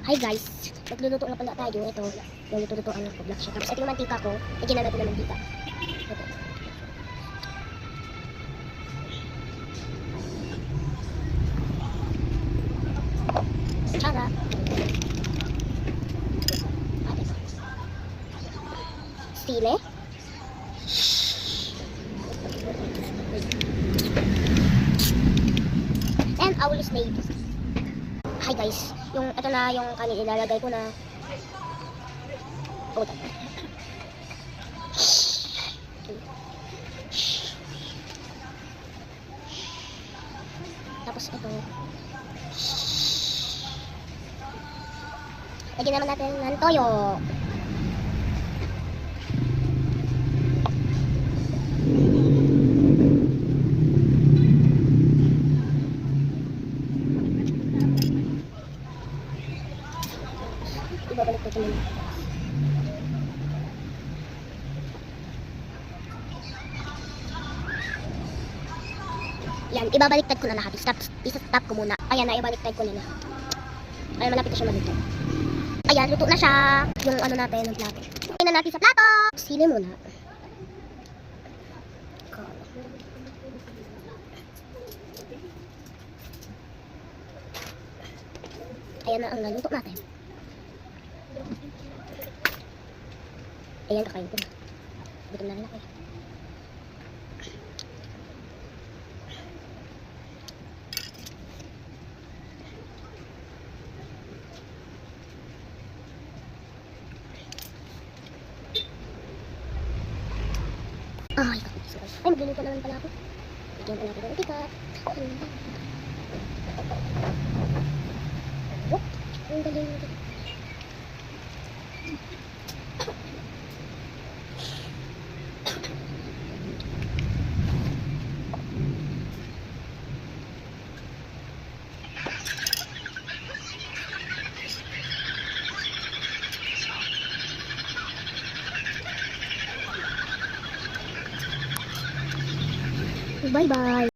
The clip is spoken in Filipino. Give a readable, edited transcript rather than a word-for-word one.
Hi guys, nagluluto na pala tayo. Ito, nagluluto-lutoan ko black siya. Tapos ito yung mantika ko. Lagyan na natin ng mantika. Ito. Tsara. At ito. Sile. And our snake. Hi guys, ito na yung kanin ilalagay ko na. Oh, tapos ito. Lagyan naman natin ng toyo. Ibabalik ko ito muna. Yan, ibabaliktad ko na lahat. Isa-stop ko muna. Ayan na, ibaliktad ko na lahat. Ayan, malapit na siya maluto. Ayan, luto na siya. Yung ano natin, yung plato. Tingnan natin sa plato. Sili muna. Ayan na ang naluto natin. Ayan, kakain ko na. Gutom na rin ako. Ay, kapit. Ay, magluluto naman pala ako. Bigyan pa natin ng tikat. Whoop! Ang galing nito. Bye-bye!